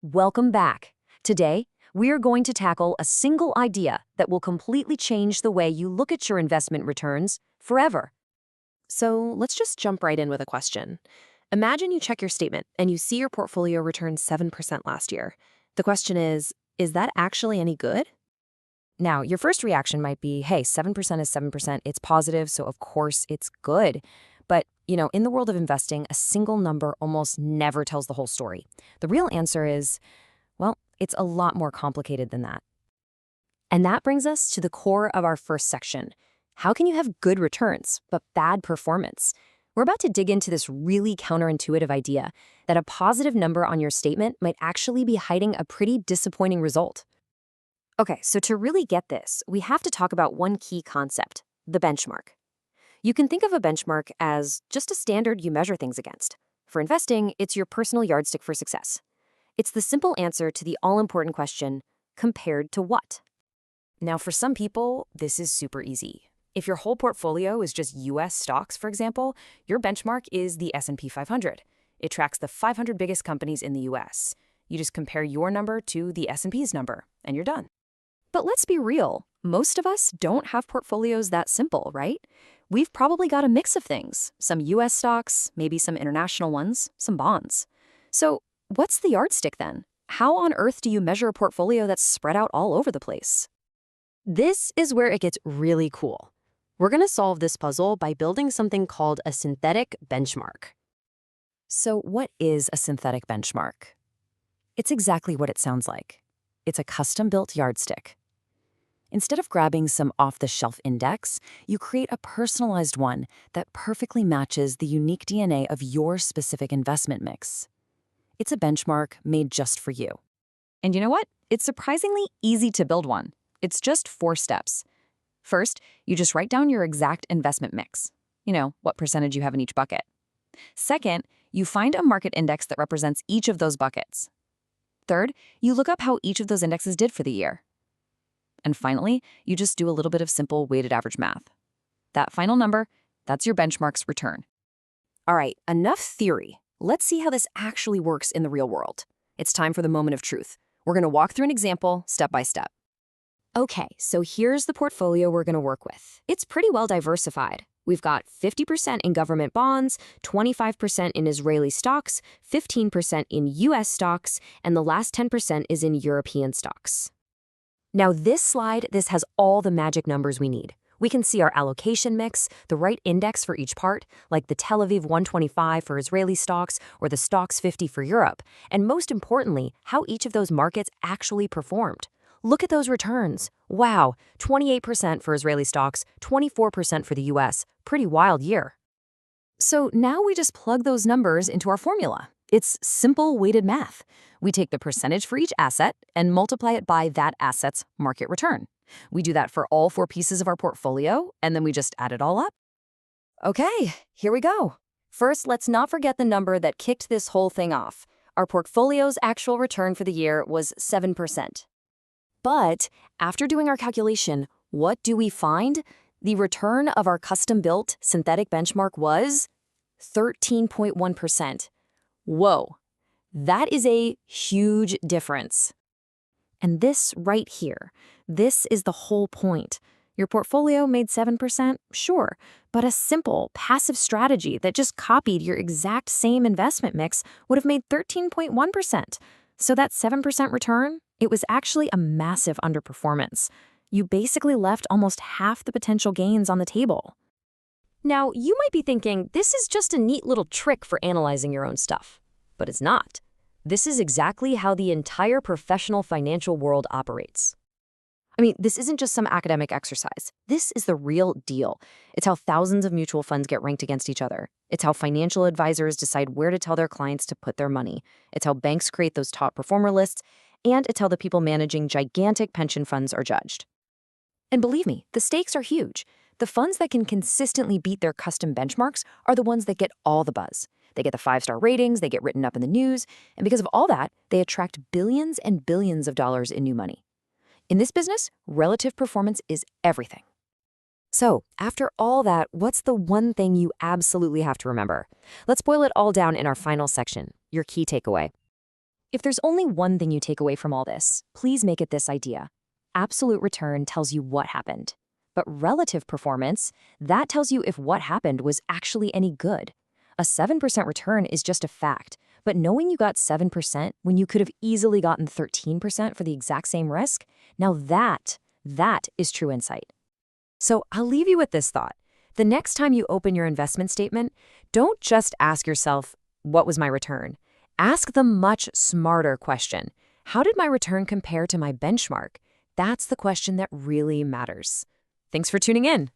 Welcome back. Today, we are going to tackle a single idea that will completely change the way you look at your investment returns forever. So let's just jump right in with a question. Imagine you check your statement and you see your portfolio returned 7% last year. The question is that actually any good? Now, your first reaction might be, hey, 7% is 7%, it's positive, so of course it's good. But, in the world of investing, a single number almost never tells the whole story. The real answer is, well, it's a lot more complicated than that. And that brings us to the core of our first section. How can you have good returns, but bad performance? We're about to dig into this really counterintuitive idea that a positive number on your statement might actually be hiding a pretty disappointing result. Okay, so to really get this, we have to talk about one key concept, the benchmark. You can think of a benchmark as just a standard you measure things against. For investing, it's your personal yardstick for success. It's the simple answer to the all-important question, compared to what? Now, for some people, this is super easy. If your whole portfolio is just US stocks, for example, your benchmark is the S&P 500. It tracks the 500 biggest companies in the US. You just compare your number to the S&P's number, and you're done. But let's be real. Most of us don't have portfolios that simple, right? We've probably got a mix of things. Some US stocks, maybe some international ones, some bonds. So what's the yardstick then? How on earth do you measure a portfolio that's spread out all over the place? This is where it gets really cool. We're going to solve this puzzle by building something called a synthetic benchmark. So what is a synthetic benchmark? It's exactly what it sounds like. It's a custom-built yardstick. Instead of grabbing some off-the-shelf index, you create a personalized one that perfectly matches the unique DNA of your specific investment mix. It's a benchmark made just for you. And you know what? It's surprisingly easy to build one. It's just 4 steps. First, you just write down your exact investment mix. What percentage you have in each bucket. Second, you find a market index that represents each of those buckets. Third, you look up how each of those indexes did for the year. And finally, you just do a little bit of simple weighted average math. That final number, that's your benchmark's return. All right, enough theory. Let's see how this actually works in the real world. It's time for the moment of truth. We're going to walk through an example step by step. Okay, so here's the portfolio we're going to work with. It's pretty well diversified. We've got 50% in government bonds, 25% in Israeli stocks, 15% in US stocks, and the last 10% is in European stocks. Now this has all the magic numbers we need. We can see our allocation mix, the right index for each part, like the Tel Aviv 125 for Israeli stocks or the Stocks 50 for Europe, and most importantly, how each of those markets actually performed. Look at those returns. Wow, 28% for Israeli stocks, 24% for the US. Pretty wild year. So now we just plug those numbers into our formula. It's simple weighted math. We take the percentage for each asset and multiply it by that asset's market return. We do that for all 4 pieces of our portfolio, and then we just add it all up. Okay, here we go. First, let's not forget the number that kicked this whole thing off. Our portfolio's actual return for the year was 7%. But after doing our calculation, what do we find? The return of our custom-built synthetic benchmark was 13.1%. Whoa, that is a huge difference. And this right here, this is the whole point. Your portfolio made 7%, sure, but a simple, passive strategy that just copied your exact same investment mix would have made 13.1%. So that 7% return, it was actually a massive underperformance. You basically left almost half the potential gains on the table. Now, you might be thinking, this is just a neat little trick for analyzing your own stuff. But it's not. This is exactly how the entire professional financial world operates. I mean, this isn't just some academic exercise. This is the real deal. It's how thousands of mutual funds get ranked against each other. It's how financial advisors decide where to tell their clients to put their money. It's how banks create those top performer lists. And it's how the people managing gigantic pension funds are judged. And believe me, the stakes are huge. The funds that can consistently beat their custom benchmarks are the ones that get all the buzz. They get the 5-star ratings, they get written up in the news, and because of all that, they attract billions and billions of dollars in new money. In this business, relative performance is everything. So, after all that, what's the one thing you absolutely have to remember? Let's boil it all down in our final section, your key takeaway. If there's only one thing you take away from all this, please make it this idea. Absolute return tells you what happened. But relative performance, that tells you if what happened was actually any good. A 7% return is just a fact, but knowing you got 7% when you could have easily gotten 13% for the exact same risk, now that is true insight. So I'll leave you with this thought. The next time you open your investment statement, don't just ask yourself, what was my return? Ask the much smarter question. How did my return compare to my benchmark? That's the question that really matters. Thanks for tuning in.